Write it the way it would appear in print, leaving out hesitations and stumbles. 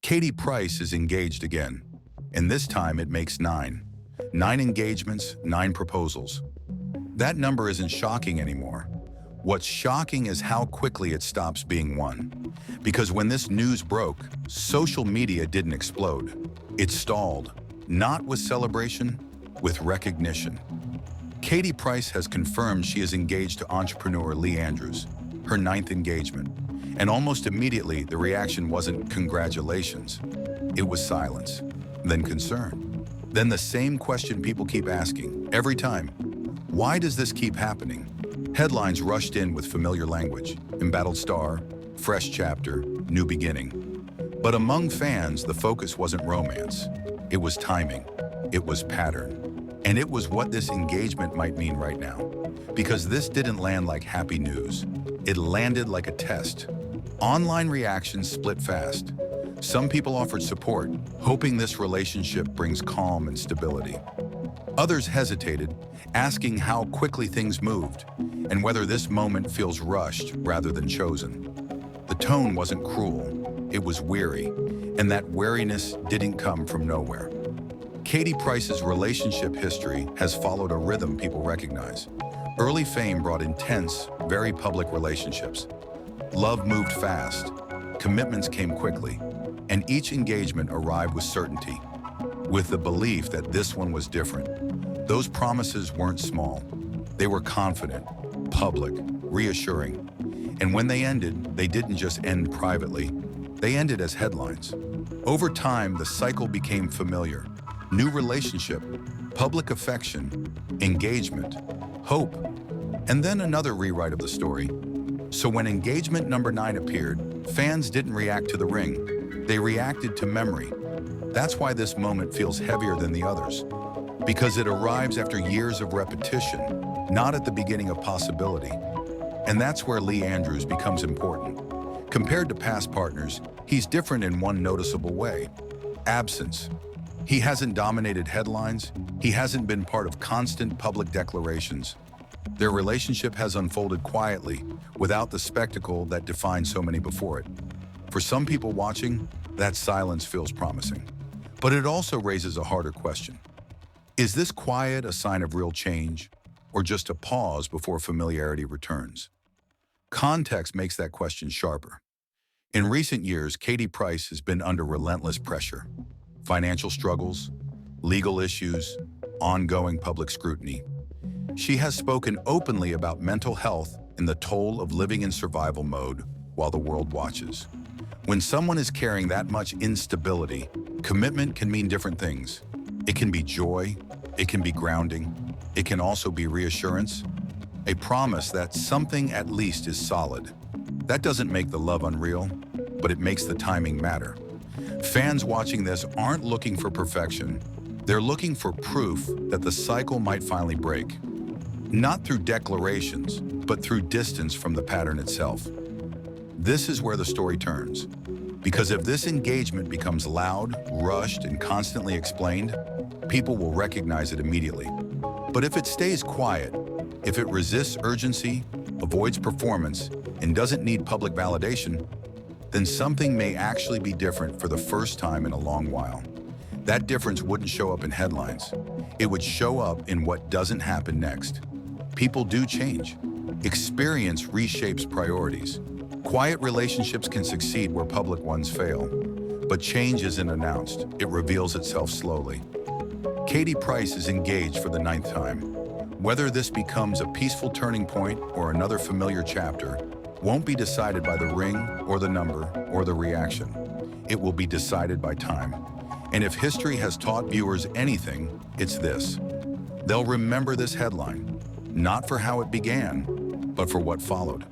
Katie Price is engaged again, and this time it makes 9. 9 engagements, 9 proposals. That number isn't shocking anymore. What's shocking is how quickly it stops being one. Because when this news broke, social media didn't explode. It stalled, not with celebration, with recognition. Katie Price has confirmed she is engaged to entrepreneur Lee Andrews, her 9th engagement. And almost immediately, the reaction wasn't congratulations. It was silence, then concern. Then the same question people keep asking, every time. Why does this keep happening? Headlines rushed in with familiar language, embattled star, fresh chapter, new beginning. But among fans, the focus wasn't romance. It was timing. It was pattern. And it was what this engagement might mean right now. Because this didn't land like happy news. It landed like a test. Online reactions split fast. Some people offered support, hoping this relationship brings calm and stability. Others hesitated, asking how quickly things moved, and whether this moment feels rushed rather than chosen. The tone wasn't cruel, it was weary, and that wariness didn't come from nowhere. Katie Price's relationship history has followed a rhythm people recognize. Early fame brought intense, very public relationships. Love moved fast, commitments came quickly, and each engagement arrived with certainty, with the belief that this one was different. Those promises weren't small. They were confident, public, reassuring. And when they ended, they didn't just end privately. They ended as headlines. Over time, the cycle became familiar. New relationship, public affection, engagement, hope, and then another rewrite of the story. So when engagement number 9 appeared, fans didn't react to the ring. They reacted to memory. That's why this moment feels heavier than the others. Because it arrives after years of repetition, not at the beginning of possibility. And that's where Lee Andrews becomes important. Compared to past partners, he's different in one noticeable way: absence. He hasn't dominated headlines. He hasn't been part of constant public declarations. Their relationship has unfolded quietly, without the spectacle that defined so many before it. For some people watching, that silence feels promising. But it also raises a harder question. Is this quiet a sign of real change, or just a pause before familiarity returns? Context makes that question sharper. In recent years, Katie Price has been under relentless pressure. Financial struggles, legal issues, ongoing public scrutiny. She has spoken openly about mental health and the toll of living in survival mode while the world watches. When someone is carrying that much instability, commitment can mean different things. It can be joy, it can be grounding, it can also be reassurance, a promise that something at least is solid. That doesn't make the love unreal, but it makes the timing matter. Fans watching this aren't looking for perfection. They're looking for proof that the cycle might finally break. Not through declarations, but through distance from the pattern itself. This is where the story turns. Because if this engagement becomes loud, rushed, and constantly explained, people will recognize it immediately. But if it stays quiet, if it resists urgency, avoids performance, and doesn't need public validation, then something may actually be different for the first time in a long while. That difference wouldn't show up in headlines. It would show up in what doesn't happen next. People do change. Experience reshapes priorities. Quiet relationships can succeed where public ones fail. But change isn't announced. It reveals itself slowly. Katie Price is engaged for the 9th time. Whether this becomes a peaceful turning point or another familiar chapter won't be decided by the ring or the number or the reaction. It will be decided by time. And if history has taught viewers anything, it's this. They'll remember this headline, not for how it began, but for what followed.